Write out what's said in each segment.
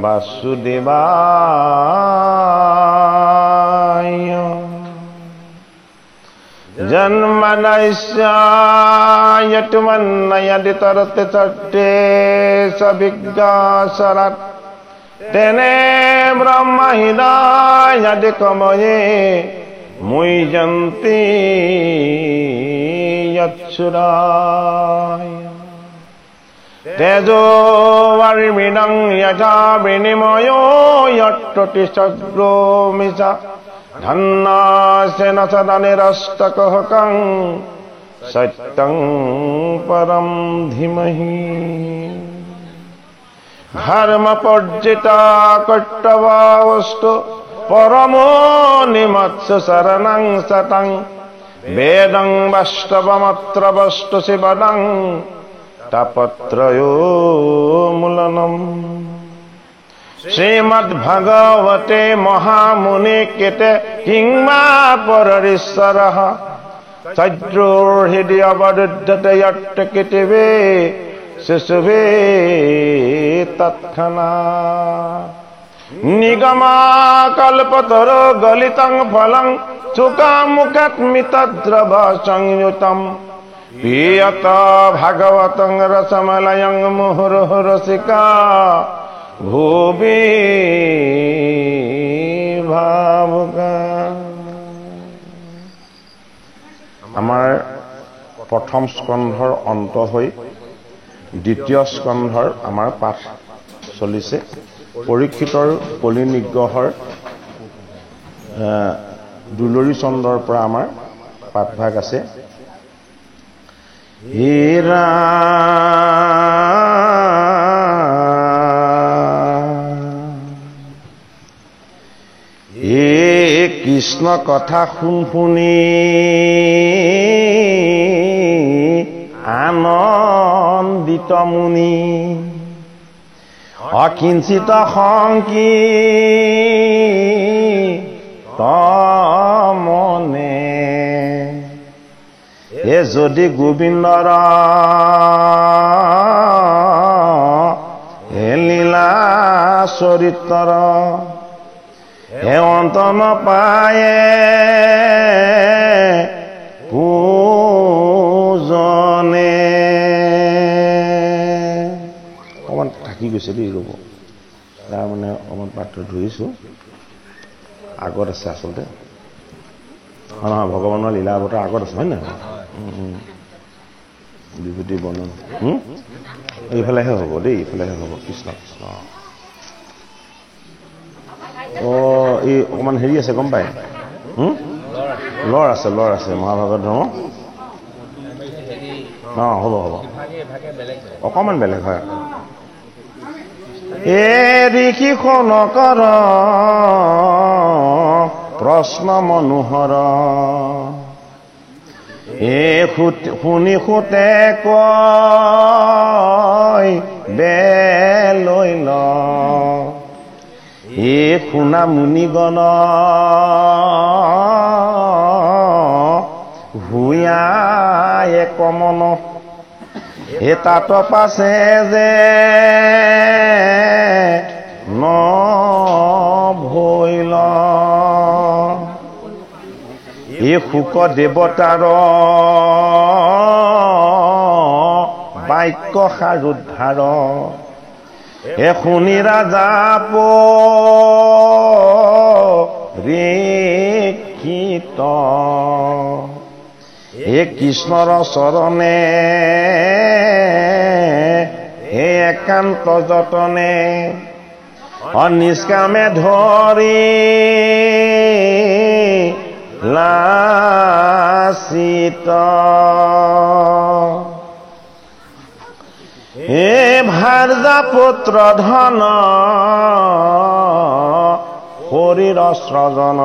वासुदेवाय जन्मनैस्यायतुमन्नयदितरते चट्टे सविज्ञासरत् तेने ब्रह्महिदायदिकमये मुह्यन्ति यत्सुराय तेजो वर्मिणं यथा विनिमयो यट्टति सद्रो मिषा धन्नासेन सदा निरस्तकहकं सत्यं परं धीमहि धर्मपर्जिता कट्टवावस्तु परमो निमत्स शरणं सतं वेदं वास्तवमत्र वस्तु शिवदं तापत्रयो मूलनम् श्रीमद्भगवते महामुने कृते किंवा पररीश्वरः सज्रोर्हृदि अवरुद्धते यट्टकितिवे शिशुवे तत्क्षणात् निगमाकल्पतरो गलितं फलं चुकामुखत्मितद्रव संयुतम् पियत भागवतं रसमलयं मुहुर्मुहुः रसिका भुवि भावुका। আমাৰ প্ৰথম স্কন্ধৰ অন্ত হৈ দ্বিতীয় স্কন্ধৰ আমাৰ পাঠ চলিছে। পৰীক্ষিতৰ কলি নিগ্ৰহৰ দুলৰী চন্দৰ পৰা আমাৰ পাঠভাগ আছে। হীৰা কৃষ্ণ কথা শুনি আনন্দিত মুনি অকিঞ্চিত শংকিত মনে এ যদি গোবিন্দৰ লীলা চৰিত্ৰ হে অন্ত নপায়ে পূজনে। অকণমান থাকি গৈছে দেই, ৰ'ব। তাৰ মানে অকণমান পাত্ৰ ধৰিছোঁ, আগত আছে আচলতে। নহয়, ভগৱানৰ লীলা অৱতাৰ আগত আছে, হয় নহয়? বিভূতি বৰ্ণন এইফালেহে হ'ব দেই, এইফালেহে হ'ব। কৃষ্ণ কৃষ্ণ। এই অকণমান হেৰি আছে, গম পায়? লৰ আছে, লৰ আছে মহাভাগৱত ধৰ্ম। হ'ব হ'ব, অকণমান বেলেগ হয়। এ ঋষি নকৰ প্ৰশ্ন মনোহৰ এ শুনি সুতে কয় বেলৈ এ শুনা মুনিগণ ভূঞা একমন এ তাত পাছে যে ন ভৈল এ শুক দেৱতাৰ বাক্য সাৰোদ্ধাৰ এ শুনি ৰাজা পৰিক্ষিত এ কৃষ্ণৰ চৰণে হে একান্ত যতনে অনিষ্কামে ধৰি লাচিত হে ভাৰ্যা পুত্ৰ ধন শৰীৰ স্ৰজন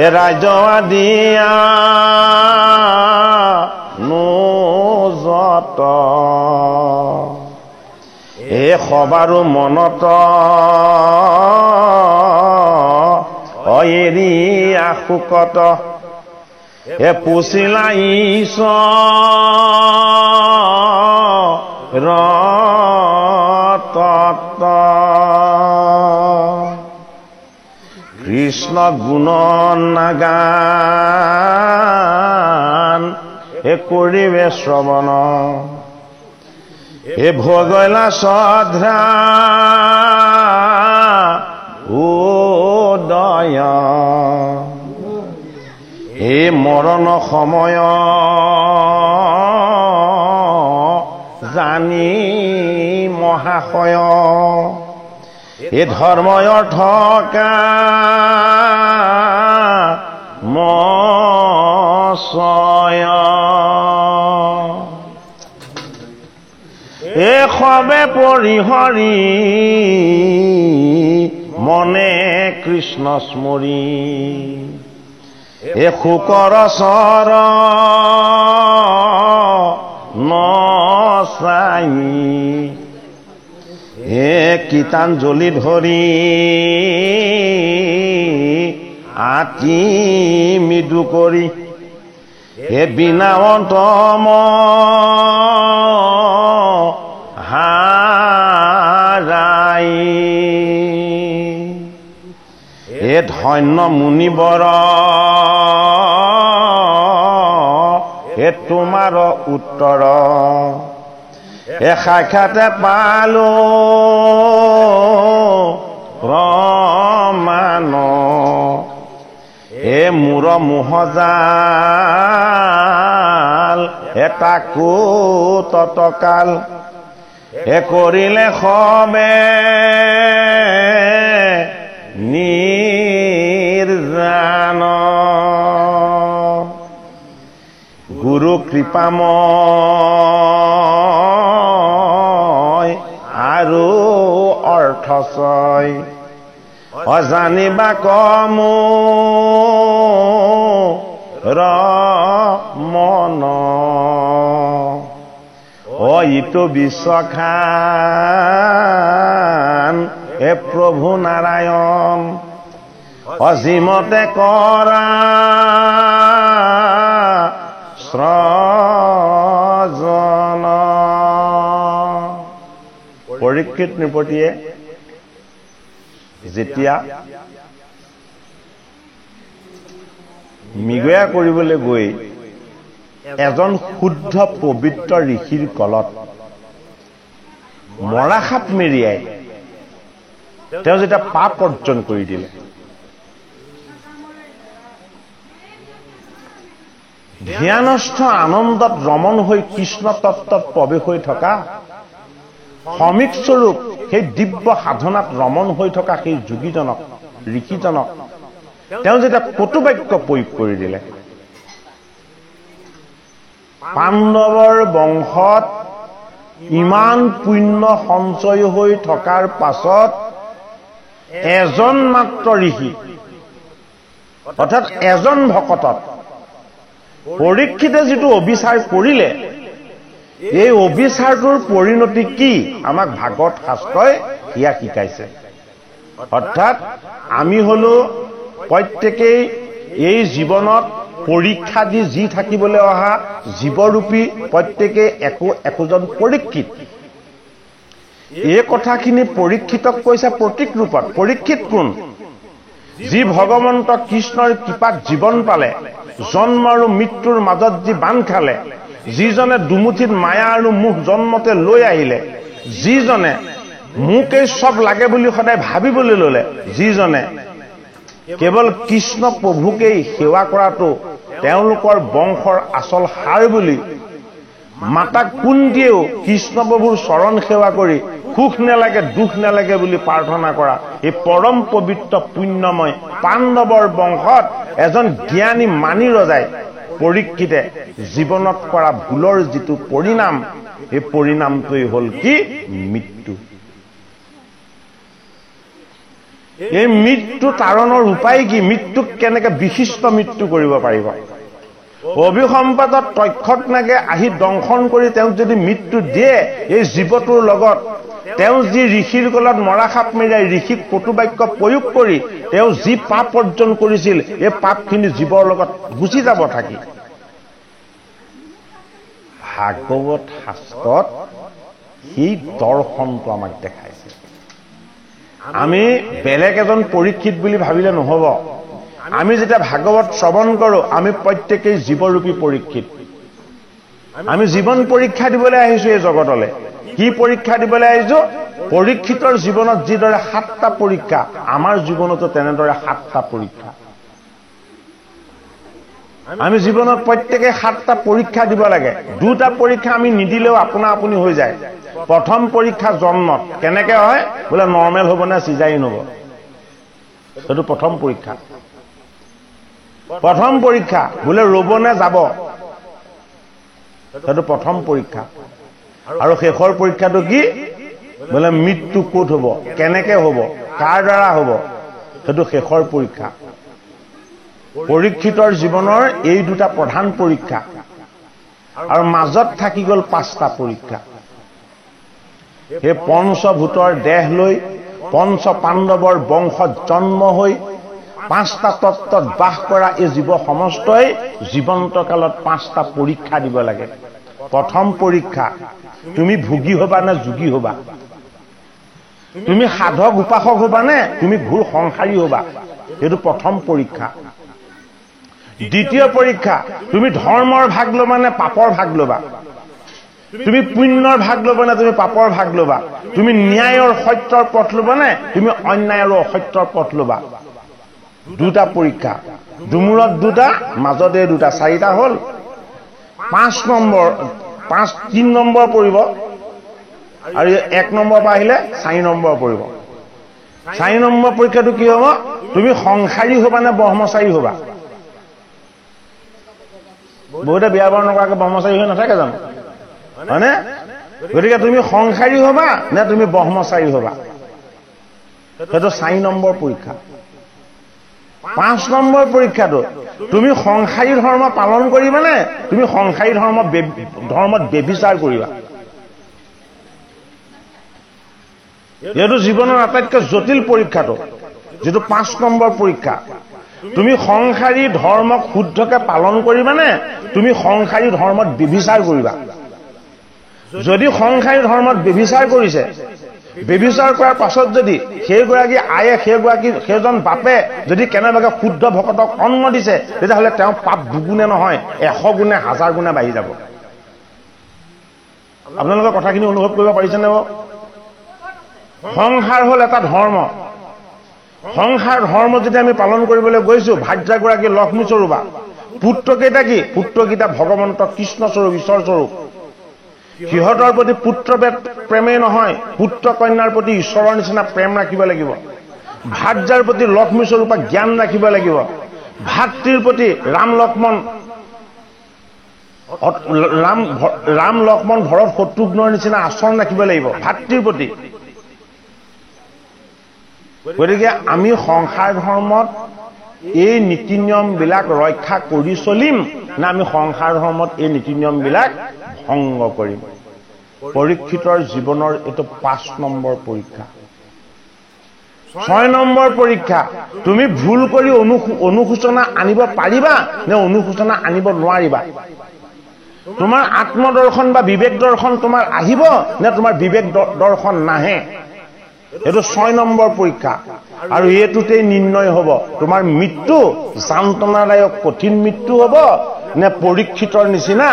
এ ৰাজ্য দিয়া নোজত এ সবাৰো মনত এৰি আশুকত এ পুচিলা ঈশ্বৰ তত্ত্ব কৃষ্ণ গুণ নাগান এ কৰিবে শ্ৰৱণ এ ভগলা শ্ৰদ্ধা উদয় এ মৰণ সময় জানি মহাশয় এ ধৰ্ময় থকা মচয় এ সবে পৰিহৰি মনে কৃষ্ণ স্মৰি এ শুকৰ চৰণ এ কীৰ্তনজলি ধৰি আতি মৃদু কৰি এ বিনাৱন্ত হাৰাই এ ধন্য মুনিবৰ এ তোমাৰ উত্তৰ এ সাক্ষাতে পালো প্ৰমাণ এ মূৰ মোহজাল এটাকো ততকাল এ কৰিলে সবে নিৰ্জান গুৰু কৃপাময় আৰু অৰ্থচয় অজানিবা কমো মন ইটো বিশ্বখান এ প্ৰভু নাৰায়ণ অসীমতে কৰা সৃজন পৰীক্ষিত নৃপতিয়ে যেতিয়া মৃগয়া কৰিবলৈ গৈ এজন শুদ্ধ পবিত্ৰ ঋষিৰ কলত মৰাসাপ মেৰিয়াই তেওঁ যেতিয়া পাপ অৰ্জন কৰি দিলে, ধ্যানস্থ আনন্দত ৰমণ হৈ কৃষ্ণ তত্ত্বত প্ৰৱেশ হৈ থকা সমীক স্বৰূপ সেই দিব্য সাধনাত ৰমণ হৈ থকা সেই যোগীজনক ঋষিজনক তেওঁ যেতিয়া কটুবাক্য প্ৰয়োগ কৰি দিলে, পাণ্ডৱৰ বংশত ইমান পুণ্য সঞ্চয় হৈ থকাৰ পাছত এজন মাত্ৰ ঋষি অৰ্থাৎ এজন ভকতত পৰীক্ষিতে যিটো অবিচাৰ কৰিলে, এই অবিচাৰটোৰ পৰিণতি কি আমাক ভাগৱত শাস্ত্ৰই ইয়া শিকাইছে। অৰ্থাৎ আমি হলো প্ৰত্যেকেই এই জীৱনত পৰীক্ষা দি যি থাকিবলৈ অহা জীৱৰূপী প্ৰত্যেকেই একোজন পৰীক্ষিত। এই কথাখিনি পৰীক্ষিতক কৈছে প্ৰতীক ৰূপত। পৰীক্ষিত কোন? যি ভগৱন্ত কৃষ্ণৰ কৃপাত জীৱন পালে, জন্ম আৰু মৃত্যুৰ মাজত যি বান্ধ খালে, যিজনে দুমুঠিত মায়া আৰু মুখ জন্মতে লৈ আহিলে, যিজনে মোকেই চব লাগে বুলি সদায় ভাবিবলৈ ললে, যিজনে কেৱল কৃষ্ণ প্ৰভুকেই সেৱা কৰাটো তেওঁলোকৰ বংশৰ আচল সাৰ বুলি, মাতা কুন্তীয়েও কৃষ্ণ প্ৰভুৰ চৰণ সেৱা কৰি সুখ নালাগে দুখ নালাগে বুলি প্ৰাৰ্থনা কৰা এই পৰম পবিত্ৰ পুণ্যময় পাণ্ডৱৰ বংশত এজন জ্ঞানী মানি ৰজাই পৰীক্ষিতে জীৱনত কৰা ভুলৰ যিটো পৰিণাম, এই পৰিণামটোই হ'ল কি? মৃত্যু। এই মৃত্যু তাৰণৰ উপায় কি? মৃত্যুক কেনেকে বিশিষ্ট মৃত্যু কৰিব পাৰিব? অভিসম্পাদত তক্ষকনাগে আহি দংশন কৰি তেওঁক যদি মৃত্যু দিয়ে, এই জীৱটোৰ লগত তেওঁ যি ঋষিৰ গলত মৰা সাপ মেৰিয়াই ঋষিক কটুবাক্য প্ৰয়োগ কৰি তেওঁ যি পাপ অৰ্জন কৰিছিল, এই পাপখিনি জীৱৰ লগত গুচি যাব থাকি। ভাগৱত শাস্ত্ৰত সেই দৰ্শনটো আমাক দেখাইছে। আমি বেলেগ এজন পৰীক্ষিত বুলি ভাবিলে নহব। আমি যেতিয়া ভাগৱত শ্ৰৱণ কৰো, আমি প্ৰত্যেকেই জীৱৰূপী পৰীক্ষিত। আমি জীৱন পৰীক্ষা দিবলৈ আহিছো এই জগতলৈ। কি পৰীক্ষা দিবলৈ আহিছো? পৰীক্ষিতৰ জীৱনত যিদৰে 7টা পৰীক্ষা, আমাৰ জীৱনতো তেনেদৰে 7টা পৰীক্ষা। আমি জীৱনত প্ৰত্যেকে 7টা পৰীক্ষা দিব লাগে। 2টা পৰীক্ষা আমি নিদিলেও আপোনা আপুনি হৈ যায়। প্ৰথম পৰীক্ষা জন্মত কেনেকে হয়? বোলে নৰ্মেল হ'ব নে চিজাৰিন হ'ব, সেইটো প্ৰথম পৰীক্ষা। প্ৰথম পৰীক্ষা বোলে ৰ'ব নে যাব, সেইটো প্ৰথম পৰীক্ষা। আৰু শেষৰ পৰীক্ষাটো কি? বোলে মৃত্যু ক'ত হ'ব, কেনেকে হ'ব, কাৰ দ্বাৰা হ'ব, সেইটো শেষৰ পৰীক্ষা। পৰীক্ষিতৰ জীৱনৰ এই 2টা প্ৰধান পৰীক্ষা, আৰু মাজত থাকি গ'ল 5টা পৰীক্ষা। সেই পঞ্চভূতৰ দেহ লৈ পঞ্চ পাণ্ডৱৰ বংশত জন্ম হৈ 5টা তত্ত্বত বাস কৰা এই জীৱ সমস্তই জীৱন্ত কালত 5টা পৰীক্ষা দিব লাগে। প্ৰথম পৰীক্ষা, তুমি ভোগী হবা নে যোগী হবা? তুমি সাধক উপাসক হবা নে তুমি ঘোৰ সংসাৰী হবা? এইটো প্ৰথম পৰীক্ষা। দ্বিতীয় পৰীক্ষা, তুমি ধৰ্মৰ ভাগ ল'বা নে পাপৰ ভাগ ল'বা? তুমি পুণ্যৰ ভাগ ল'বা নে তুমি পাপৰ ভাগ ল'বা? তুমি ন্যায়ৰ সত্যৰ পথ ল'বা নে তুমি অন্যায় আৰু অসত্যৰ পথ ল'বা? 2টা পৰীক্ষা, দুমূৰত 2টা, মাজতে 2টা, 4টা হ'ল। 3 নম্বৰ পৰিব, আৰু 1 নম্বৰ পৰা আহিলে 4 নম্বৰ পৰিব। 4 নম্বৰ পৰীক্ষাটো কি হ'ব? তুমি সংসাৰী হবা নে ব্ৰহ্মচাৰী হবা? বহুতে বিয়া বাৰু নকৰাকে ব্ৰহ্মচাৰী হৈ নাথাকে জানো, হয়নে? গতিকে তুমি সংসাৰী হবা নে তুমি ব্ৰহ্মচাৰী হবা, সেইটো 4 নম্বৰ পৰীক্ষা। 5 নম্বৰ পৰীক্ষাটো, তুমি সংসাৰী ধৰ্ম পালন কৰিবা নে তুমি সংসাৰী ধৰ্মত ব্যভিচাৰ কৰিবা? এইটো জীৱনৰ আটাইতকৈ জটিল পৰীক্ষাটো, যিটো 5 নম্বৰ পৰীক্ষা। তুমি সংসাৰী ধৰ্মক শুদ্ধকে পালন কৰিবা নে তুমি সংসাৰী ধৰ্মত ব্যভিচাৰ কৰিবা? যদি সংসাৰী ধৰ্মত ব্যভিচাৰ কৰিছে, ব্যভিচাৰ কৰাৰ পাছত যদি সেইগৰাকী আয়ে সেইজন বাপে যদি কেনেবাকে শুদ্ধ ভকতক অন্ন দিছে, তেতিয়াহ'লে তেওঁ পাপ দুগুণে নহয় 100 গুণে 1000 গুণে বাঢ়ি যাব। আপোনালোকে কথাখিনি অনুভৱ কৰিব পাৰিছেনে? সংসাৰ হ'ল এটা ধৰ্ম। সংসাৰ ধৰ্ম যদি আমি পালন কৰিবলৈ গৈছো, ভাৰ্যাগৰাকী লক্ষ্মী স্বৰূপা, পুত্ৰকেইটা কি? পুত্ৰকেইটা ভগৱন্ত কৃষ্ণ স্বৰূপ, ঈশ্বৰ স্বৰূপ। সিহঁতৰ প্ৰতি পুত্ৰ প্ৰেমেই নহয়, পুত্ৰ কন্যাৰ প্ৰতি ঈশ্বৰৰ নিচিনা প্ৰেম ৰাখিব লাগিব। ভাৰ্যাৰ প্ৰতি লক্ষ্মী স্বৰূপা জ্ঞান ৰাখিব লাগিব। ভাতৃৰ প্ৰতি ৰাম লক্ষ্মণ ভৰত শত্ৰুঘ্নৰ নিচিনা আচৰণ ৰাখিব লাগিব ভাতৃৰ প্ৰতি। গতিকে আমি সংসাৰ ধৰ্মত এই নীতি নিয়মবিলাক ৰক্ষা কৰি চলিম না আমি সংসাৰ ধৰ্মত এই নীতি নিয়মবিলাক ভংগ কৰিম? পৰীক্ষিতৰ জীৱনৰ এইটো 5 নম্বৰ পৰীক্ষা। 6 নম্বৰ পৰীক্ষা তুমি ভুল কৰি অনুশোচনা আনিব পাৰিবা নে অনুশোচনা আনিব নোৱাৰিবা তোমাৰ আত্মদৰ্শন বা বিবেক দৰ্শন তোমাৰ আহিব নে তোমাৰ বিবেক দৰ্শন নাহে এটো 6 নম্বৰ পৰীক্ষা আৰু এটোতে নিৰ্ণয় হ'ব তোমাৰ মৃত্যু যান্ত্ৰণাদায়ক কঠিন মৃত্যু হ'ব নে পৰীক্ষিতৰ নিচিনা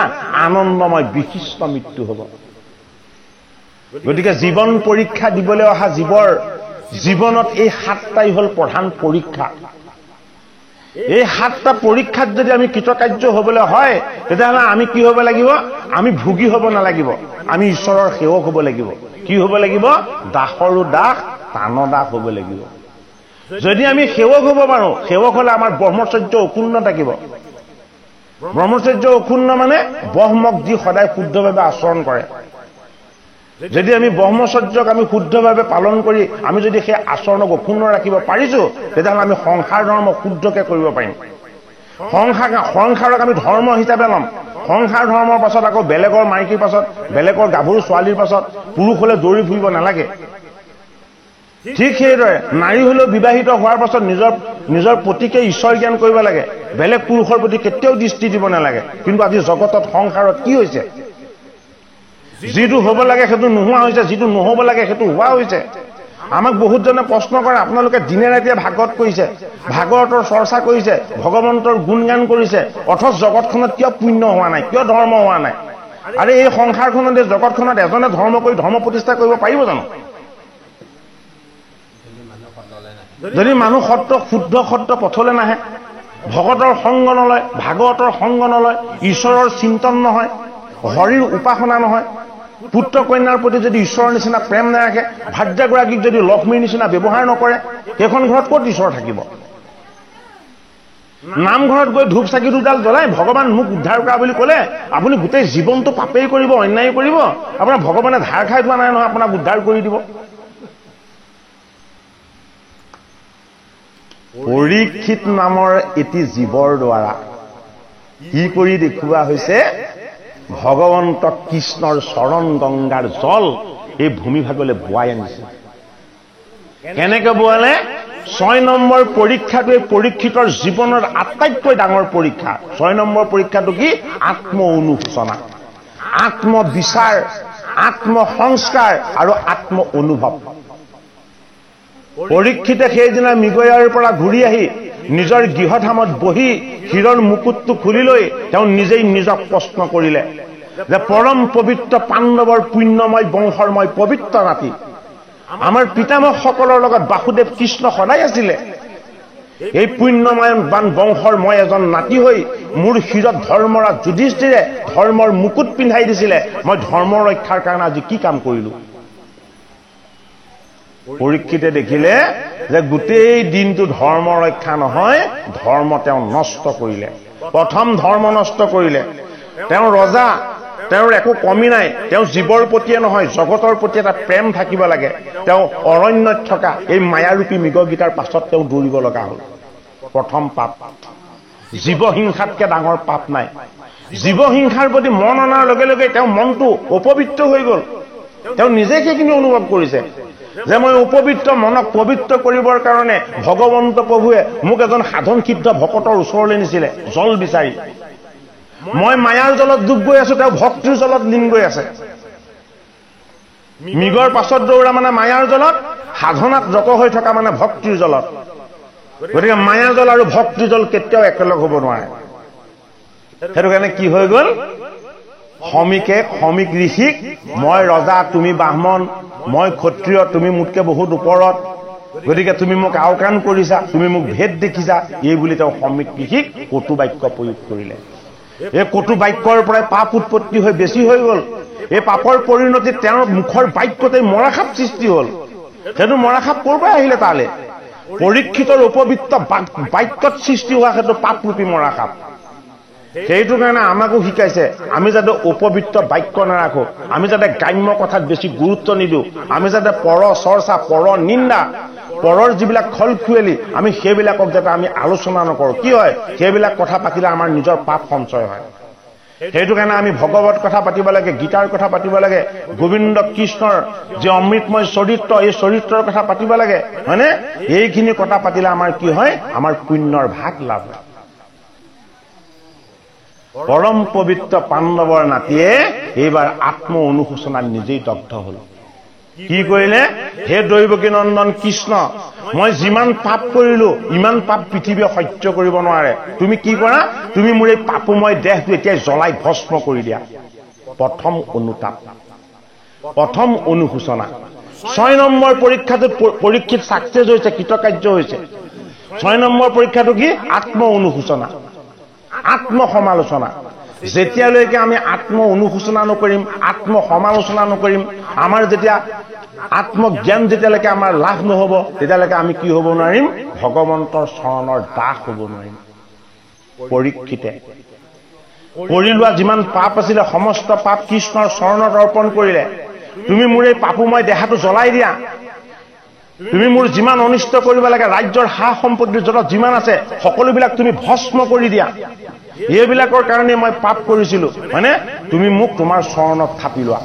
আনন্দময় বিশিষ্ট মৃত্যু হ'ব গতিকে জীৱন পৰীক্ষা দিবলৈ অহা জীৱনত এই 7টাই হল প্ৰধান পৰীক্ষা এই 7টা পৰীক্ষাত যদি আমি কৃতকাৰ্য হ'বলৈ হয় তেতিয়াহ'লে আমি কি হ'ব লাগিব আমি ভোগী হ'ব নালাগিব আমি ঈশ্বৰৰ সেৱক হ'ব লাগিব কি হ'ব লাগিব দাসৰো দাস তানদাস হ'ব লাগিব যদি আমি সেৱক হ'ব পাৰো সেৱক হলে আমাৰ ব্ৰহ্মচৰ্য অক্ষুণ্ণ থাকিব ব্ৰহ্মচৰ্য অক্ষুণ্ণ মানে ব্ৰহ্মক যি সদায় শুদ্ধভাৱে আচৰণ কৰে যদি আমি ব্ৰহ্মচৰ্যক আমি শুদ্ধভাৱে পালন কৰি আমি যদি সেই আচৰণক অক্ষুণ্ণ ৰাখিব পাৰিছো তেতিয়াহ'লে আমি সংসাৰ ধৰ্ম শুদ্ধকে কৰিব পাৰিম সংসাৰক আমি ধৰ্ম হিচাপে ল'ম সংসাৰ ধৰ্মৰ পাছত আকৌ বেলেগৰ মাইকীৰ পাছত বেলেগৰ গাভৰু ছোৱালীৰ পাছত পুৰুষ হলে দৌৰি ফুৰিব নালাগে ঠিক সেইদৰে নাৰী হলেও বিবাহিত হোৱাৰ পাছত নিজৰ পতিকে ঈশ্বৰ জ্ঞান কৰিব লাগে বেলেগ পুৰুষৰ প্ৰতি কেতিয়াও দৃষ্টি দিব নালাগে কিন্তু আজি জগতত সংসাৰত কি হৈছে যিটো হ'ব লাগে সেইটো নোহোৱা হৈছে যিটো নহ'ব লাগে সেইটো হোৱা হৈছে আমাক বহুত জনে প্ৰশ্ন কৰে আপোনালোকে দিনে ৰাতিয়ে ভাগৱত কৰিছে ভাগৱতৰ চৰ্চা কৰিছে ভগৱন্তৰ গুণগান কৰিছে অথচ জগতখনত কিয় পুণ্য হোৱা নাই কিয় ধৰ্ম হোৱা নাই আৰে এই সংসাৰখনত এই জগতখনত এজনে ধৰ্ম কৰি ধৰ্ম প্ৰতিষ্ঠা কৰিব পাৰিব জানো যদি মানুহ শুদ্ধ সত্য পথলৈ নাহে ভগতৰ সংগ নলয় ভাগৱতৰ সংগ নলয় ঈশ্বৰৰ চিন্তন নহয় হৰিৰ উপাসনা নহয় পুত্ৰ কন্যাৰ প্ৰতি যদি ঈশ্বৰৰ নিচিনা প্ৰেম নাৰাখে ভাৰ্যাগৰাকীক যদি লক্ষ্মীৰ নিচিনা ব্যৱহাৰ নকৰে সেইখন ঘৰত ক'ত ঈশ্বৰ থাকিব নামঘৰত গৈ ধূপ চাকি দুডাল জ্বলাই ভগৱান মোক উদ্ধাৰ কৰা বুলি ক'লে আপুনি গোটেই জীৱনটো পাপেই কৰিব অন্যায় কৰিব আপোনাৰ ভগৱানে ধাৰ খাই থোৱা নাই নহয় আপোনাক উদ্ধাৰ কৰি দিব পৰীক্ষিত নামৰ এটি জীৱৰ দ্বাৰা কি কৰি দেখুওৱা হৈছে ভগৱন্ত কৃষ্ণৰ চৰণ গংগাৰ জল এই ভূমিভাগলৈ বোৱাই আনিছে কেনেকৈ বোৱালে 6 নম্বৰ পৰীক্ষাটো এই পৰীক্ষিতৰ জীৱনৰ আটাইতকৈ ডাঙৰ পৰীক্ষা 6 নম্বৰ পৰীক্ষাটো কি আত্ম অনুশোচনা আত্মবিচাৰ আত্মসংস্কাৰ আৰু আত্ম অনুভৱ পৰীক্ষিতে সেইদিনা মৃগয়াৰ পৰা ঘূৰি আহি নিজৰ গৃহধামত বহি হীৰৰ মুকুটটো খুলি লৈ তেওঁ নিজেই নিজক প্ৰশ্ন কৰিলে যে পৰম পবিত্ৰ পাণ্ডৱৰ পুণ্যময় বংশৰময় পবিত্ৰ নাতি আমাৰ পিতামহসকলৰ লগত বাসুদেৱ কৃষ্ণ সদায় আছিলে এই পুণ্যময় বংশৰ মই এজন নাতি হৈ মোৰ হীৰত ধৰ্মৰাজ যুধিষ্ঠিৰে ধৰ্মৰ মুকুট পিন্ধাই দিছিলে মই ধৰ্ম ৰক্ষাৰ কাৰণে আজি কি কাম কৰিলো পৰীক্ষিতে দেখিলে যে গোটেই দিনটো ধৰ্ম ৰক্ষা নহয় ধৰ্ম তেওঁ নষ্ট কৰিলে প্ৰথম ধৰ্ম নষ্ট কৰিলে তেওঁ ৰজা তেওঁৰ একো কমি নাই তেওঁ জীৱৰ প্ৰতিয়ে নহয় জগতৰ প্ৰতি এটা প্ৰেম থাকিব লাগে তেওঁ অৰণ্যত থকা এই মায়াৰূপী মৃগগীতাৰ পাছত তেওঁ দৌৰিব লগা হ'ল প্ৰথম পাপ জীৱ হিংসাতকৈ ডাঙৰ পাপ নাই জীৱ হিংসাৰ প্ৰতি মন অনাৰ লগে লগে তেওঁ মনটো অপবিত্ৰ হৈ গ'ল তেওঁ নিজে সেইখিনি অনুভৱ কৰিছে যে মই উপবিত্ৰ মনক পবিত্ৰ কৰিবৰ কাৰণে ভগৱন্ত প্ৰভুৱে মোক এজন সাধন সিদ্ধ ভকতৰ ওচৰলৈ নিছিলে জল বিচাৰি মই মায়াৰ জলত ডুব গৈ আছো তেওঁ ভক্তিৰ জলত লীন গৈ আছে মৃগৰ পাছত দৌৰা মানে মায়াৰ জলত সাধনাত ৰত হৈ থকা মানে ভক্তিৰ জলত গতিকে মায়াৰ জল আৰু ভক্তিৰ জল কেতিয়াও একেলগ হ'ব নোৱাৰে সেইটো কাৰণে কি হৈ গ'ল সমীক ঋষিক মই ৰজা তুমি ব্ৰাহ্মণ মই ক্ষত্ৰিয় তুমি মোতকৈ বহুত ওপৰত গতিকে তুমি মোক আওকাণ কৰিছা তুমি মোক ভেদ দেখিছা এই বুলি তেওঁ সমীক ঋষিক কটু বাক্য প্ৰয়োগ কৰিলে এই কটু বাক্যৰ পৰাই পাপ উৎপত্তি হৈ বেছি হৈ গ'ল এই পাপৰ পৰিণতি তেওঁৰ মুখৰ বাক্যতে মৰাখাপ সৃষ্টি হ'ল সেইটো মৰাখাপ ক'ৰ পৰা আহিলে তালে পৰীক্ষিতৰ উপবিত্ত বাক্যত সৃষ্টি হোৱা সেইটো পাপৰূপী মৰাখাপ সেইটো কাৰণে আমাকো শিকাইছে আমি যাতে উপবিত্ত বাক্য নাৰাখো আমি যাতে গ্ৰাম্য কথাত বেছি গুৰুত্ব নিদিওঁ আমি যাতে পৰ চৰ্চা পৰ নিন্দা পৰৰ যিবিলাক খলখুৱেলি আমি সেইবিলাকক যাতে আমি আলোচনা নকৰোঁ কি হয় সেইবিলাক কথা পাতিলে আমাৰ নিজৰ পাপ সঞ্চয় হয় সেইটো কাৰণে আমি ভগৱত কথা পাতিব লাগে, গীতাৰ কথা পাতিব লাগে, গোবিন্দ কৃষ্ণৰ যে অমৃতময় চৰিত্ৰ, এই চৰিত্ৰৰ কথা পাতিব লাগে, হয়নে? এইখিনি কথা পাতিলে আমাৰ কি হয়? আমাৰ পুণ্যৰ ভাগ লাভ হয়। পৰম পবিত্ৰ পাণ্ডৱৰ নাতিয়ে এইবাৰ আত্ম অনুশোচনাত নিজেই দগ্ধ হল। কি কৰিলে? হে দৈৱকী নন্দন কৃষ্ণ, মই যিমান পাপ কৰিলো ইমান পাপ পৃথিৱীয়ে সহ্য কৰিব নোৱাৰে। তুমি কি কৰা? তুমি মোৰ এই পাপময় দেহটো এতিয়া জ্বলাই ভস্ম কৰি দিয়া। প্ৰথম অনুতাপ, প্ৰথম অনুশোচনা। 6 নম্বৰ পৰীক্ষাটোত পৰীক্ষিত ছাকচেছ হৈছে, কৃতকাৰ্য হৈছে। 6 নম্বৰ পৰীক্ষাটো কি? আত্ম অনুশোচনা, আত্ম সমালোচনা। যেতিয়ালৈকে আমি আত্ম অনুশোচনা নকৰিম, আত্ম সমালোচনা নকৰিম, আমাৰ যেতিয়া আত্মজ্ঞান যেতিয়ালৈকে আমাৰ লাভ নহব, তেতিয়ালৈকে আমি কি হ'ব নোৱাৰিম? ভগৱন্তৰ চৰণৰ দাস হ'ব নোৱাৰিম। পৰীক্ষিতে কৰি লোৱা যিমান পাপ আছিলে সমস্ত পাপ কৃষ্ণৰ চৰণত অৰ্পণ কৰিলে। তুমি মোৰ এই পাপময় দেহাটো জ্বলাই দিয়া, তুমি মোৰ যিমান অনিষ্ট কৰিব লাগে, ৰাজ্যৰ সা সম্পত্তি যত যিমান আছে সকলোবিলাক তুমি ভস্ম কৰি দিয়া। এইবিলাকৰ কাৰণে মই পাপ কৰিছিলো, হয়নে? তুমি মোক তোমাৰ চৰণত থাপি লোৱা।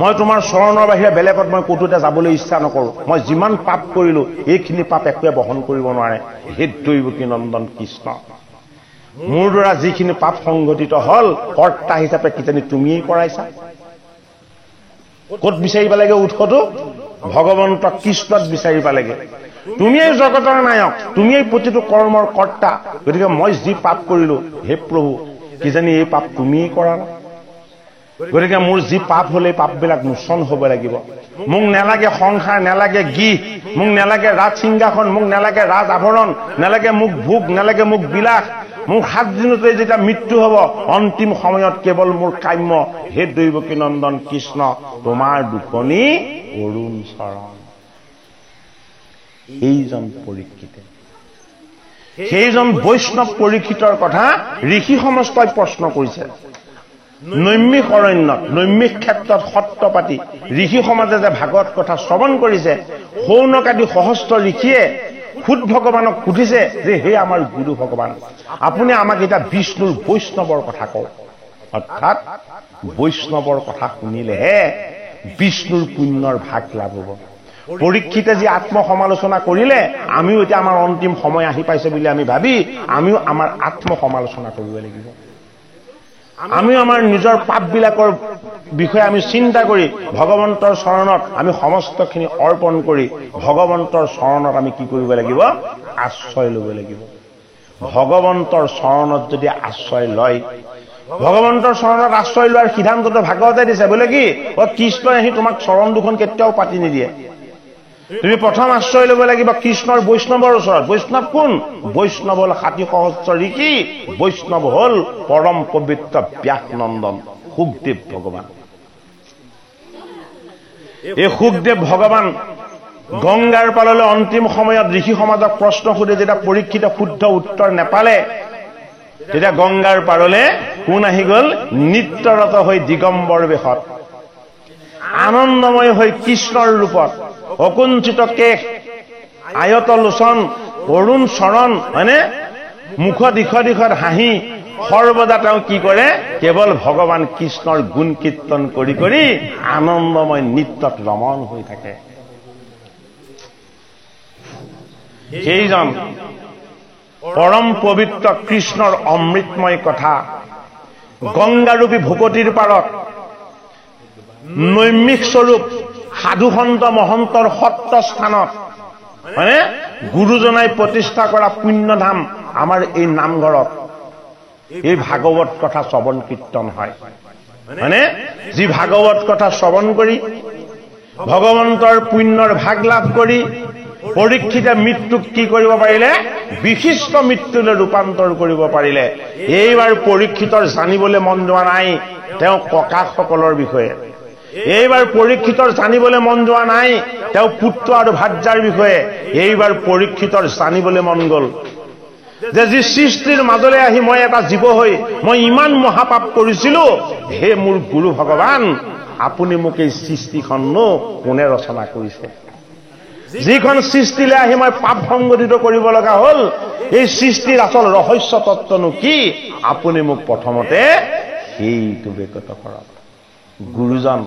মই তোমাৰ চৰণৰ বাহিৰে বেলেগত মই ক'তোতে যাবলৈ ইচ্ছা নকৰো। মই যিমান পাপ কৰিলো এইখিনি পাপ একোৱে বহন কৰিব নোৱাৰে। হে দৈৱকী নন্দন কৃষ্ণ, মোৰ দ্বাৰা যিখিনি পাপ সংঘটিত হল, কৰ্তা হিচাপে কিজানি তুমিয়েই কৰাইছা। ক'ত বিচাৰিব লাগে উৎসটো? ভগৱন্ত কৃষ্ণত বিচাৰিব লাগে। তুমিয়েই জগতৰ নায়ক, তুমিয়েই প্ৰতিটো কৰ্মৰ কৰ্তা। গতিকে মই যি পাপ কৰিলো, হে প্ৰভু, কিজানি এই পাপ তুমিয়েই কৰালা। গতিকে মোৰ যি পাপ হলে পাপবিলাক মোচন হ'ব লাগিব। মোক নেলাগে সংসাৰ, নেলাগে গীত, মোক নেলাগে ৰাজ সিংহাসন, মোক নেলাগে ৰাজ আভৰণ, নেলাগে মোক ভোগ, নেলাগে মোক বিলাস। মোৰ 7 দিনতে যেতিয়া মৃত্যু হ'ব, অন্তিম সময়ত কেৱল মোৰ কাম্য হে দৈৱকী নন্দন কৃষ্ণ, তোমাৰ দুখনি অৰুণ চৰণ। এইজন পৰীক্ষিতে, সেইজন বৈষ্ণৱ পৰীক্ষিতৰ কথা ঋষি সমস্তই প্ৰশ্ন কৰিছে। নৈমিষ অৰণ্যত, নৈমিষ ক্ষেত্ৰত সত্ৰপাতি ঋষি সমাজে যে ভাগৱত কথা শ্ৰৱণ কৰিছে, শৌনকাদি সহস্ৰ ঋষিয়ে খুদ ভগৱানক সুধিছে যে হে আমাৰ গুৰু ভগৱান, আপুনি আমাক এতিয়া বিষ্ণুৰ বৈষ্ণৱৰ কথা কওক। অৰ্থাৎ বৈষ্ণৱৰ কথা শুনিলেহে বিষ্ণুৰ পুণ্যৰ ভাগ লাভ হ'ব। পৰীক্ষিতে যি আত্ম সমালোচনা কৰিলে, আমিও এতিয়া আমাৰ অন্তিম সময় আহি পাইছে বুলি আমি ভাবি আমিও আমাৰ আত্ম সমালোচনা কৰিব লাগিব। আমিও আমাৰ নিজৰ পাপবিলাকৰ বিষয়ে আমি চিন্তা কৰি ভগৱন্তৰ চৰণত আমি সমস্তখিনি অৰ্পণ কৰি ভগৱন্তৰ চৰণত আমি কি কৰিব লাগিব? আশ্ৰয় ল'ব লাগিব। ভগৱন্তৰ চৰণত যদি আশ্ৰয় লয়, ভগৱন্তৰ চৰণত আশ্ৰয় লোৱাৰ সিদ্ধান্তটো ভাগৱতে দিছে। বোলে কি? কৃষ্ণই আহি তোমাক চৰণ দুখন কেতিয়াও পাতি নিদিয়ে। তুমি প্ৰথম আশ্ৰয় ল'ব লাগিব কৃষ্ণৰ বৈষ্ণৱৰ ওচৰত। বৈষ্ণৱ কোন? বৈষ্ণৱ হল 7 সহস্ৰ ঋষি, বৈষ্ণৱ হল পৰম পবিত্ৰ ব্যাস নন্দন সুখদেৱ ভগৱান। এই সুখদেৱ ভগৱান গংগাৰ পাৰলৈ অন্তিম সময়ত ঋষি সমাজক প্ৰশ্ন সুধি যেতিয়া পৰীক্ষিত শুদ্ধ উত্তৰ নেপালে, তেতিয়া গংগাৰ পাৰলে কোন আহি গল? নিত্যৰত হৈ দিগম্বৰ বেশত, আনন্দময় হৈ কৃষ্ণৰ ৰূপত, অকুঞ্চিত কেশ, আয়ত লোচন, অৰুণ চৰণ, হয়নে? মুখত দিশত হাঁহি সৰ্বদা তেওঁ কি কৰে? কেৱল ভগৱান কৃষ্ণৰ গুণ কীৰ্তন কৰি কৰি আনন্দময় নিত্যত ৰমণ হৈ থাকে। সেইজন পৰম পবিত্ৰ কৃষ্ণৰ অমৃতময় কথা গংগাৰূপী ভূপতিৰ পাৰত নৈমিষ স্বৰূপ সাধু সন্ত মহন্তৰ সত্ৰ স্থানত, হয়নে? গুৰুজনাই প্ৰতিষ্ঠা কৰা পুণ্যধাম আমাৰ এই নামঘৰত এই ভাগৱত কথা শ্ৰৱণ কীৰ্তন হয়, হয়নে? যি ভাগৱত কথা শ্ৰৱণ কৰি ভগৱন্তৰ পুণ্যৰ ভাগ লাভ কৰি পৰীক্ষিতে মৃত্যুক কি কৰিব পাৰিলে? বিশিষ্ট মৃত্যুলৈ ৰূপান্তৰ কৰিব পাৰিলে। এইবাৰ পৰীক্ষিতৰ জানিবলৈ মন যোৱা নাই তেওঁ ককাসকলৰ বিষয়ে। এইবাৰ পৰীক্ষিতৰ জানিবলৈ মন যোৱা নাই তেওঁ পুত্ৰ আৰু ভাৰ্যাৰ বিষয়ে। এইবাৰ পৰীক্ষিতৰ জানিবলৈ মন গল যে যি সৃষ্টিৰ মাজলৈ আহি মই এটা জীৱ হৈ মই ইমান মহাপাপ কৰিছিলো, হে মোৰ গুৰু ভগৱান, আপুনি মোক এই সৃষ্টিখননো কোনে ৰচনা কৰিছে? যিখন সৃষ্টিলে আহি মই পাপ সংগঠিত কৰিব লগা হ'ল, এই সৃষ্টিৰ আচল ৰহস্য তত্ত্বনো কি? আপুনি মোক প্ৰথমতে সেইটো বেকত কৰক। গুৰুজন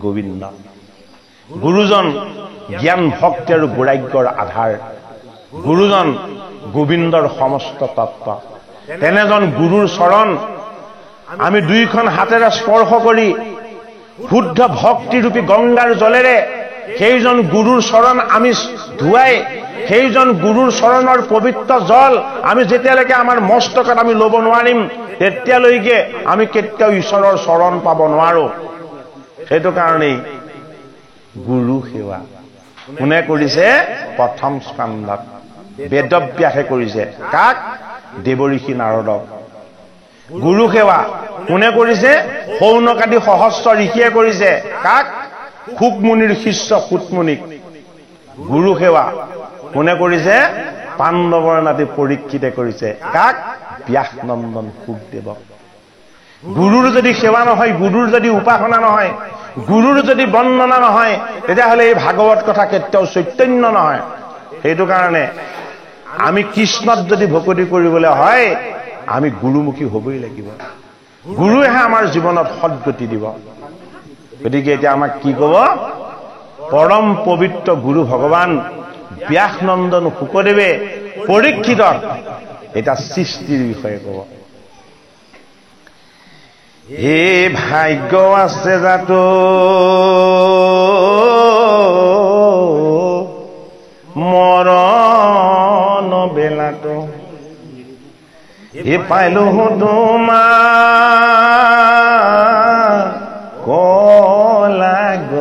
গোবিন্দ, গুৰুজন জ্ঞান ভক্তি আৰু বৈৰাগ্যৰ আধাৰ, গুৰুজন গোবিন্দৰ সমস্ত তত্ত্ব। তেনেজন গুৰুৰ চৰণ আমি দুইখন হাতেৰে স্পৰ্শ কৰি শুদ্ধ ভক্তিৰূপী গংগাৰ জলেৰে সেইজন গুৰুৰ চৰণ আমি ধুৱাই, সেইজন গুৰুৰ চৰণৰ পবিত্ৰ জল আমি যেতিয়ালৈকে আমাৰ মস্তকত আমি ল'ব নোৱাৰিম, তেতিয়ালৈকে আমি কেতিয়াও ঈশ্বৰৰ চৰণ পাব নোৱাৰো। সেইটো কাৰণেই গুৰু সেৱা কোনে কৰিছে? প্ৰথম স্কন্ধত বেদব্যাসে কৰিছে। কাক? দেৱঋষি নাৰদক। গুৰু সেৱা কোনে কৰিছে? শৌনকাদি সহস্ৰ ঋষিয়ে কৰিছে। কাক? শুকমুনিৰ শিষ্য সুতমুনিক। গুৰু সেৱা কোনে কৰিছে? পাণ্ডৱৰ নাতি পৰীক্ষিতে কৰিছে। কাক? ব্যাসনন্দন শুকদেৱক। গুৰুৰ যদি সেৱা নহয়, গুৰুৰ যদি উপাসনা নহয়, গুৰুৰ যদি বন্দনা নহয়, তেতিয়াহ'লে এই ভাগৱত কথা কেতিয়াও চৈতন্য নহয়। সেইটো কাৰণে আমি কৃষ্ণত যদি ভক্তি কৰিবলৈ হয়, আমি গুৰুমুখী হ'বই লাগিব। গুৰুৱেহে আমাৰ জীৱনত সদ্গতি দিব। গতিকে এতিয়া আমাক কি ক'ব? পৰম পবিত্ৰ গুৰু ভগৱান ব্যাসনন্দন শুকদেৱে পৰীক্ষিতক এটা সৃষ্টিৰ বিষয়ে ক'ব। হে ভাগ্য আছে যাতো মৰণ বেলাটো, হে পাইলো তোমাৰ কলাগ,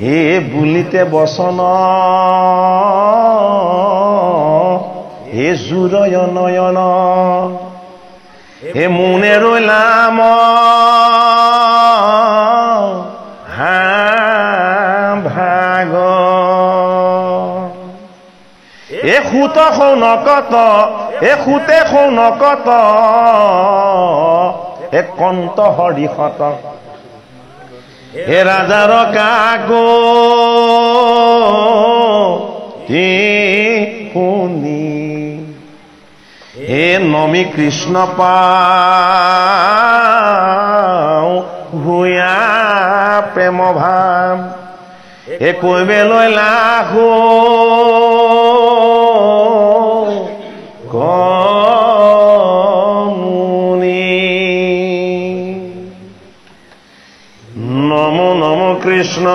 হে বুলিতে বচন, হে জুৰয় নয়ন, হে মুনে ৰৈলাম ভাগ, এ সুত সৌনকত, এ সুতে সৌনকত, এ কন্ত হৰিহত, হে ৰাজাৰ কাকো শুনি, হে নমি কৃষ্ণ পাও ভূঞা প্ৰেম ভাম, হে কৈবে লৈ লাখো মুনি, নমো নমো কৃষ্ণ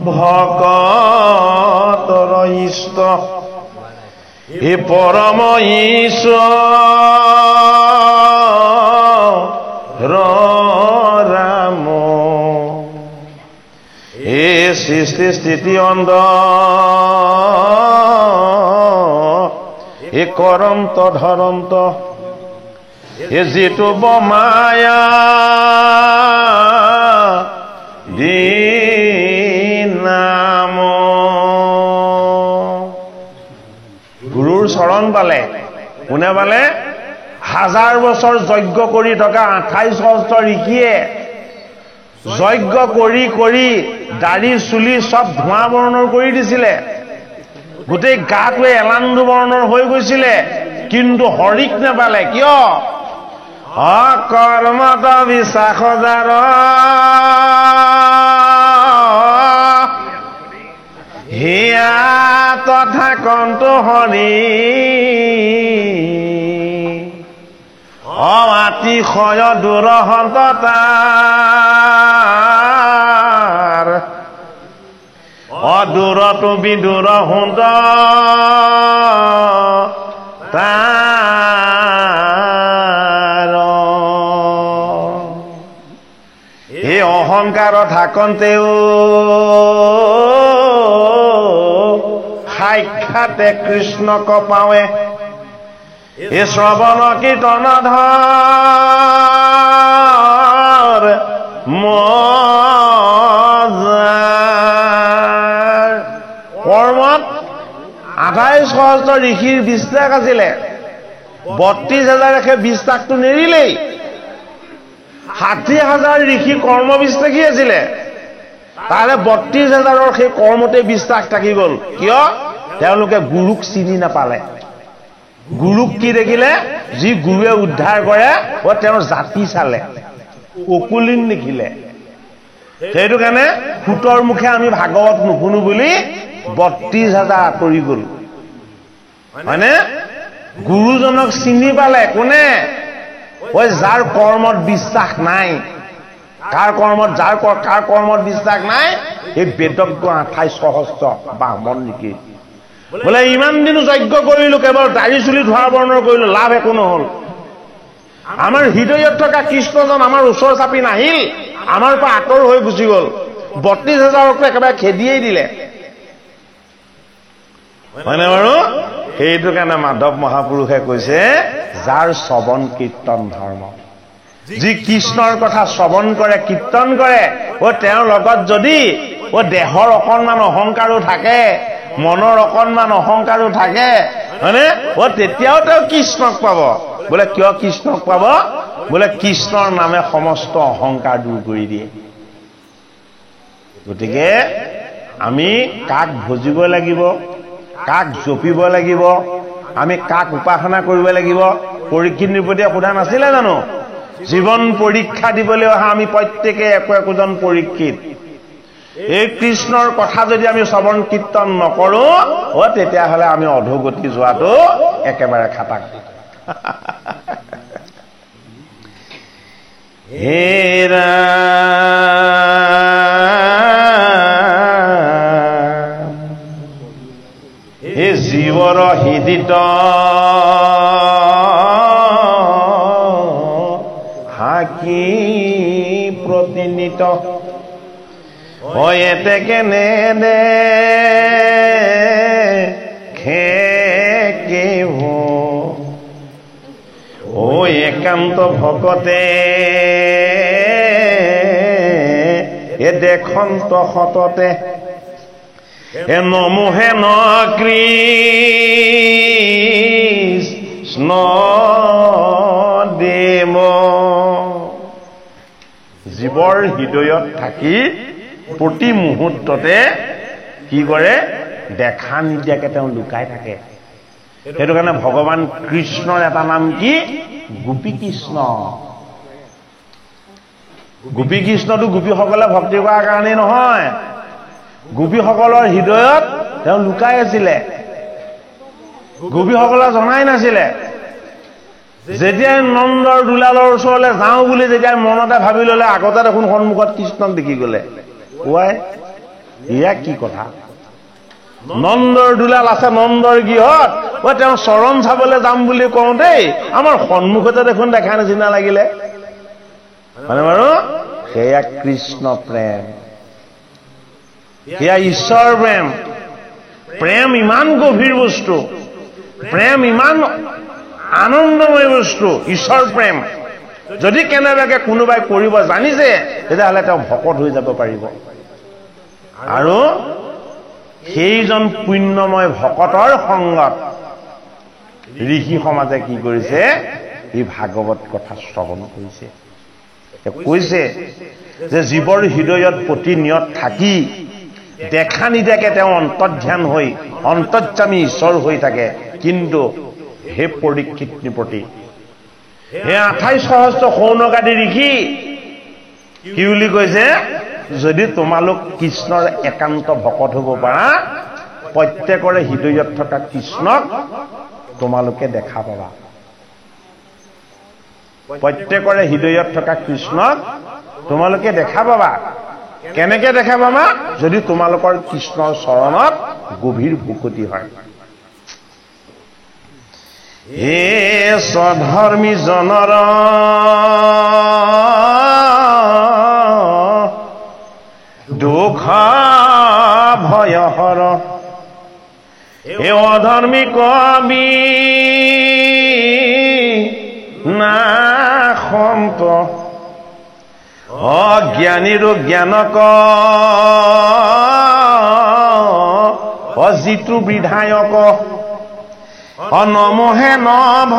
ভকতৰ ইষ্ট, হে পৰম ঈশ্বৰ ৰাম, হে সৃষ্টি স্থিতি অন্ত, হে কৰন্ত ধৰন্ত, হে যিটো বমায়া নাম। গুৰুৰ চৰণ পালে কোনে পালে? 1000 বছৰ যজ্ঞ কৰি থকা 28 সহস্ৰ ঋষিয়ে যজ্ঞ কৰি কৰি দাড়ি চুলি চব ধোঁৱা বৰ্ণৰ কৰি দিছিলে, গোটেই গাটোৱে এলান্ধু বৰ্ণৰ হৈ গৈছিলে, কিন্তু হৰিক নেপালে। কিয়? কৰ্মত বিশ্বাস যাৰ, হিয়া তথা কন্ত হৰি, অতিশয় দুৰহন্ত তাৰ, অদূৰতো বিদূৰ হন্ত তাৰ, এই অহংকাৰ থাকন্তেও সাক্ষাতে কৃষ্ণক পাৱে, এই শ্ৰৱণ কীৰ্তন ধৰ মজাৰ। কৰ্মত 28 সহস্ৰ ঋষিৰ বিশ্বাস আছিলে, 32,000 বিশ্বাসটো নেৰিলেই। 60,000 ঋষি কৰ্মবিশ্বাসী আছিলে তাৰে 32,000ৰ সেই কৰ্মতে বিশ্বাস থাকি গ'ল কিয় তেওঁলোকে গুৰুক চিনি নাপালে গুৰুক কি দেখিলে যি গুৰুৱে উদ্ধাৰ কৰে তেওঁৰ জাতি চালে অকুলিন দেখিলে সেইটো কাৰণে ফুটৰ মুখে আমি ভাগৱত নুশুনো বুলি 32,000 আঁতৰি গ'ল মানে গুৰুজনক চিনি পালে কোনে যাৰ কৰ্মত বিশ্বাস নাই কাৰ কৰ্মত বিশ্বাস নাই এই বেদজ্ঞ 28 সহস্ৰ ব্ৰাহ্মণ নেকি বোলে ইমান দিন যজ্ঞ কৰিলো কেৱল দাড়ি চুলি ধোৱা বৰ্ণৰ কৰিলো লাভ একো নহল আমাৰ হৃদয়ত থকা কৃষ্ণজন আমাৰ ওচৰ চাপি নাহিল আমাৰ পৰা আঁতৰ হৈ গুচি গ'ল 32,000ক একেবাৰে খেদিয়েই দিলে হয়নে বাৰু সেইটো কাৰণে মাধৱ মহাপুৰুষে কৈছে যাৰ শ্ৰৱণ কীৰ্তন ধৰ্ম যি কৃষ্ণৰ কথা শ্ৰৱণ কৰে কীৰ্তন কৰে তেওঁৰ লগত যদি দেহৰ অকণমান অহংকাৰো থাকে মনৰ অকণমান অহংকাৰো থাকে হয়নে তেতিয়াও তেওঁ কৃষ্ণক পাব বোলে কিয় কৃষ্ণক পাব বোলে কৃষ্ণৰ নামে সমস্ত অহংকাৰ দূৰ কৰি দিয়ে গতিকে আমি কাক ভজিব লাগিব কাক জপিব লাগিব আমি কাক উপাসনা কৰিব লাগিব পৰীক্ষিত নিপতীয়ে সোধা নাছিলে জানো জীৱন পৰীক্ষা দিবলৈ অহা আমি প্ৰত্যেকে একোজন পৰীক্ষিত এই কৃষ্ণৰ কথা যদি আমি শ্ৰৱণ কীৰ্তন নকৰো তেতিয়াহ'লে আমি অধোগতি যোৱাটো একেবাৰে খাটাক হেৰা হে জীৱৰ হৃদিত হাকি প্ৰতিনিত এতে কেনে দে খেকে একান্ত ভকতে দেখন্ত সততে নমোহে ন কৃষ্ণ দেৱ জীৱৰ হৃদয়ত থাকি প্ৰতি মুহূৰ্ততে কি কৰে দেখা নিদিয়াকে তেওঁ লুকাই থাকে সেইটো কাৰণে ভগৱান কৃষ্ণৰ এটা নাম কি গোপী কৃষ্ণ গোপী কৃষ্ণটো গোপীসকলে ভক্তি কৰাৰ কাৰণেই নহয় গোপীসকলৰ হৃদয়ত তেওঁ লুকাই আছিলে গোপীসকলে জনাই নাছিলে যেতিয়া নন্দৰ দুলালৰ ওচৰলৈ যাওঁ বুলি যেতিয়া মনতে ভাবি ললে আগতে দেখোন সন্মুখত কৃষ্ণক দেখি গলে এয়া কি কথা নন্দৰ দুলাল আছে নন্দৰ গৃহত তেওঁ চৰণ চাবলৈ যাম বুলি কওঁতেই আমাৰ সন্মুখতে দেখোন দেখা নিচিনা লাগিলে মানে বাৰু সেয়া কৃষ্ণ প্ৰেম সেয়া ঈশ্বৰ প্ৰেম প্ৰেম ইমান গভীৰ বস্তু প্ৰেম ইমান আনন্দময় বস্তু ঈশ্বৰ প্ৰেম যদি কেনেবাকে কোনোবাই কৰিব জানিছে তেতিয়াহ'লে তেওঁ ভকত হৈ যাব পাৰিব আৰু সেইজন পুণ্যময় ভকতৰ সংগত ঋষি সমাজে কি কৰিছে এই ভাগৱত কথা শ্ৰৱণ কৰিছে কৈছে যে জীৱৰ হৃদয়ত প্ৰতিনিয়ত থাকি দেখা নিদিয়াকে তেওঁ অন্তৰ্ধান হৈ অন্তৰ্যামী ঈশ্বৰ হৈ থাকে কিন্তু হে পৰীক্ষিত নিপতি হে 28 সহস্ৰ সৌনকাদি ঋষি কি বুলি কৈছে যদি তোমালোক কৃষ্ণৰ একান্ত ভকত হ'ব পাৰা প্ৰত্যেকৰে হৃদয়ত থকা কৃষ্ণক তোমালোকে দেখা পাবা প্ৰত্যেকৰে হৃদয়ত থকা কৃষ্ণক তোমালোকে দেখা পাবা কেনেকে দেখা পাবা যদি তোমালোকৰ কৃষ্ণৰ চৰণত গভীৰ ভকতি হয় হে স্বধৰ্মী জনৰ দুখ ভয়হৰ হে অধৰ্মী কবি নাশন্ত অজ্ঞানীৰো জ্ঞানক অজিতু বিধায়ক নমহে নভ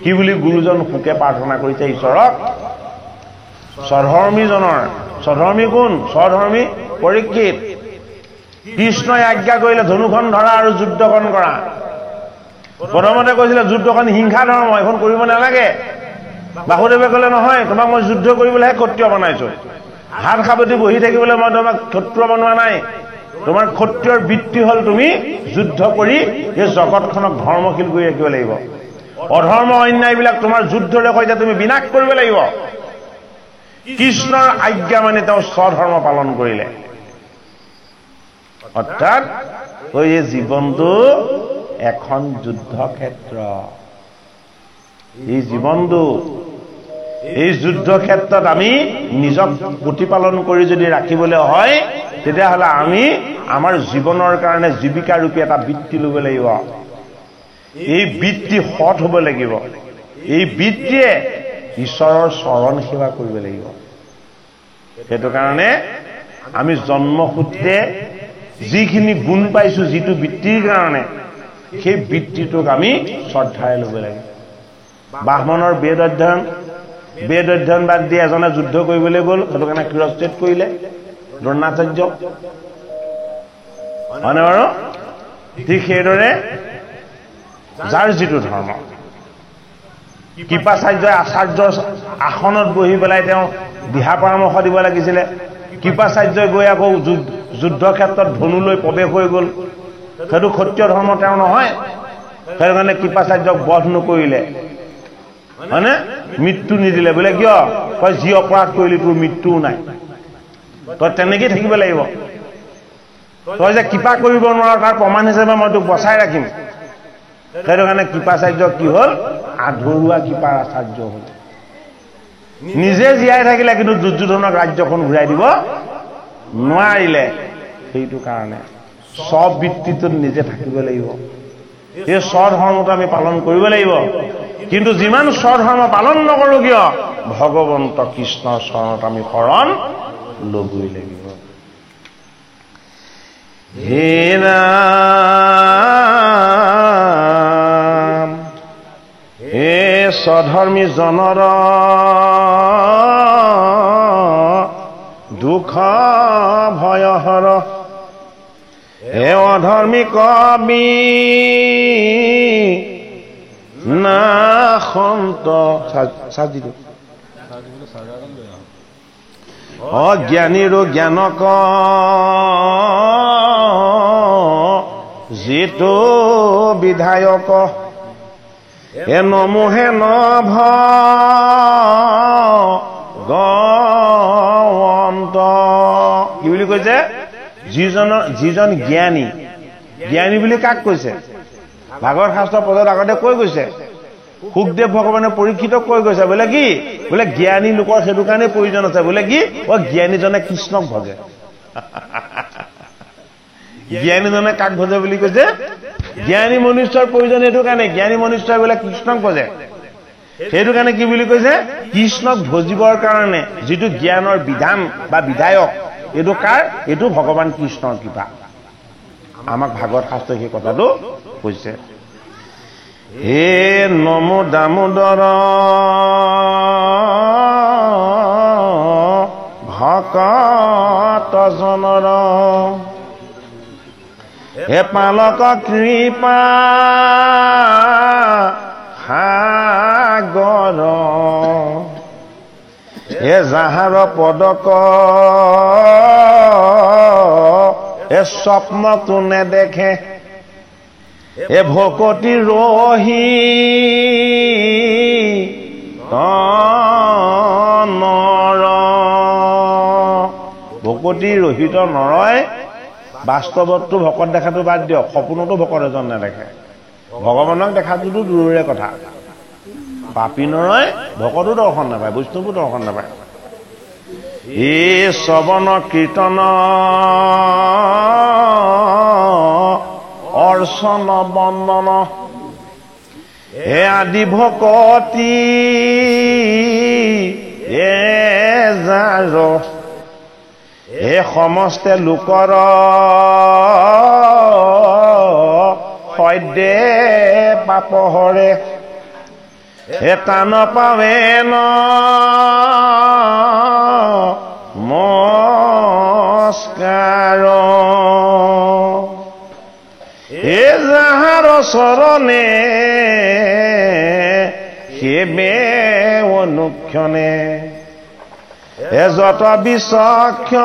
কি বুলি গুৰুজন সুকে প্ৰাৰ্থনা কৰিছে ঈশ্বৰক স্বধৰ্মী কোন স্বধৰ্মী পৰীক্ষিত কৃষ্ণই আজ্ঞা কৰিলে ধনুখন ধৰা আৰু যুদ্ধখন কৰা প্ৰথমতে কৈছিলে যুদ্ধখন হিংসা ধৰ্ম এখন কৰিব নালাগে বাসুদেৱে ক'লে নহয় তোমাক মই যুদ্ধ কৰিবলৈহে ক্ষত্ৰিয় বনাইছো হাত সাৱটি বহি থাকিবলৈ মই তোমাক ক্ষত্ৰিয় বনোৱা নাই তোমাৰ ক্ষত্ৰিয়ৰ বৃত্তি হ'ল তুমি যুদ্ধ কৰি এই জগতখনক ধৰ্মশীল কৰি ৰাখিব লাগিব অধৰ্ম অন্যায়বিলাক তোমাৰ যুদ্ধৰে সৈতে তুমি বিনাশ কৰিব লাগিব কৃষ্ণৰ আজ্ঞা মানে তেওঁ স্বধৰ্ম পালন কৰিলে অৰ্থাৎ এই জীৱনটো এখন যুদ্ধক্ষেত্ৰ এই জীৱনটো এই যুদ্ধক্ষেত্ৰত আমি নিজক প্ৰতিপালন কৰি যদি ৰাখিবলৈ হয় তেতিয়াহ'লে আমি আমাৰ জীৱনৰ কাৰণে জীৱিকা ৰূপী এটা বৃত্তি ল'ব লাগিব এই বৃত্তি সৎ হ'ব লাগিব এই বৃত্তিয়ে ঈশ্বৰৰ চৰণ সেৱা কৰিব লাগিব সেইটো কাৰণে আমি জন্মসূত্ৰে যিখিনি গুণ পাইছো যিটো বৃত্তিৰ কাৰণে সেই বৃত্তিটোক আমি শ্ৰদ্ধাৰে ল'ব লাগিব ব্ৰাহ্মণৰ বেদ অধ্যয়ন বাদ দি এজনে যুদ্ধ কৰিবলৈ গ'ল সেইটো কাৰণে শিৰচ্ছেদ কৰিলে দ্ৰোণাচাৰ্য হয়নে বাৰু ঠিক সেইদৰে যাৰ যিটো ধৰ্ম কৃপাচাৰ্যই আচাৰ্যৰ আসনত বহি পেলাই তেওঁ দিহা পৰামৰ্শ দিব লাগিছিলে কৃপাচাৰ্যই গৈ আকৌ যুদ্ধক্ষেত্ৰত ধনু লৈ প্ৰৱেশ হৈ গ'ল সেইটো ক্ষত্ৰিয় ধৰ্ম তেওঁ নহয় সেইটো কাৰণে কৃপাচাৰ্যক বধ নকৰিলে হয়নে মৃত্যু নিদিলে বোলে কিয় তই যি অপৰাধ কৰিলি তোৰ মৃত্যুও নাই তই তেনেকেই থাকিব লাগিব তই যে কৃপা কৰিব নোৱাৰ তাৰ প্ৰমাণ হিচাপে মই তোক বচাই ৰাখিম সেইটো কাৰণে কৃপাচাৰ্য কি হ'ল আধৰুৱা কৃপাৰ আচাৰ্য হ'ল নিজে জীয়াই থাকিলে কিন্তু দুৰ্যোধনক ৰাজ্যখন ঘূৰাই দিব নোৱাৰিলে সেইটো কাৰণে স্ববৃত্তিটোত নিজে থাকিব লাগিব এই স্বধৰ্মটো আমি পালন কৰিব লাগিব কিন্তু যিমান স্বধৰ্ম পালন নকৰো কিয় ভগৱন্ত কৃষ্ণৰ চৰণত আমি শৰণ ল'বই লাগিব হে ৰাম হে স্বধৰ্মী জনৰ দুখ ভয়হৰ হে অধৰ্মী কবি নাসন্ত অজ্ঞানীৰো জ্ঞানক যিটো বিধায়ক এ নমোহে নভ গৱন্ত কি বুলি কৈছে যিজন জ্ঞানী বুলি কাক কৈছে ভাগৱত শাস্ত্ৰ পদত আগতে কৈ গৈছে সুখদেৱ ভগৱানে পৰীক্ষিতক কৈ গৈছে বোলে কি বোলে জ্ঞানী লোকৰ সেইটো কাৰণে প্ৰয়োজন আছে বোলে কি জ্ঞানীজনে কৃষ্ণক ভজে জ্ঞানীজনে কাক ভজে বুলি কৈছে জ্ঞানী মনুষ্যৰ প্ৰয়োজন সেইটো কাৰণে জ্ঞানী মনুষ্যই বোলে কৃষ্ণক ভজে সেইটো কাৰণে কি বুলি কৈছে কৃষ্ণক ভজিবৰ কাৰণে যিটো জ্ঞানৰ বিধান বা বিধায়ক এইটো কাৰ এইটো ভগৱান কৃষ্ণৰ কৃপা আমাক ভাগৱত শাস্ত্ৰই সেই কথাটো কৈছে হে নমো দামোদৰ ভকত জনৰ হে পালক কৃপা সাগৰ হে যাহাৰ পদক এ স্বপ্নটো নেদেখে এ ভকতি ৰহি নৰ ভকতি ৰহিত নৰয় বাস্তৱতটো ভকত দেখাটো বাদ দিয়ক সপোনতো ভকত এজন নেদেখে ভগৱানক দেখাটোতো দূৰৰে কথা পাপী নৰয় ভকতো দৰ্শন নাপায় বৈষ্ণৱো দৰ্শন নাপায় এই শ্ৰৱণ কীৰ্তন অৰ্চন বন্দন হে আদি ভকতি এ যাৰ হে সমস্তে লোকৰ সৈতে পাপহৰে এটা নপাৱে নমস্কাৰ এ যাহাৰ চৰণে সেবে অনুক্ষণে যত বিচক্ষণ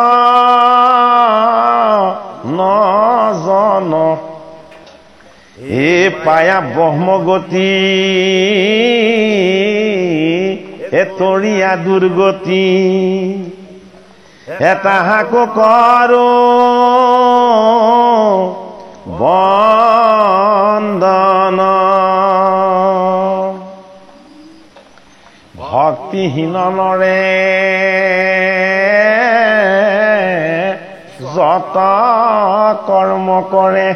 নজন পায়া ব্ৰহ্মগতি তৰিয়া দুৰ্গতি তাহাকো কৰো বন্দন ভক্তিহীনৰে যত কৰ্ম কৰে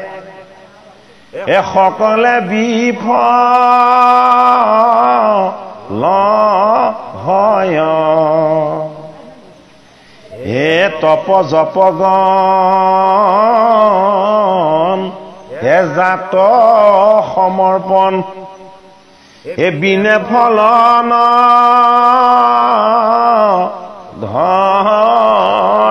সকলে বিফল হয় তপ জপগণ জাত সমৰ্পণ বিনে ফলন ধন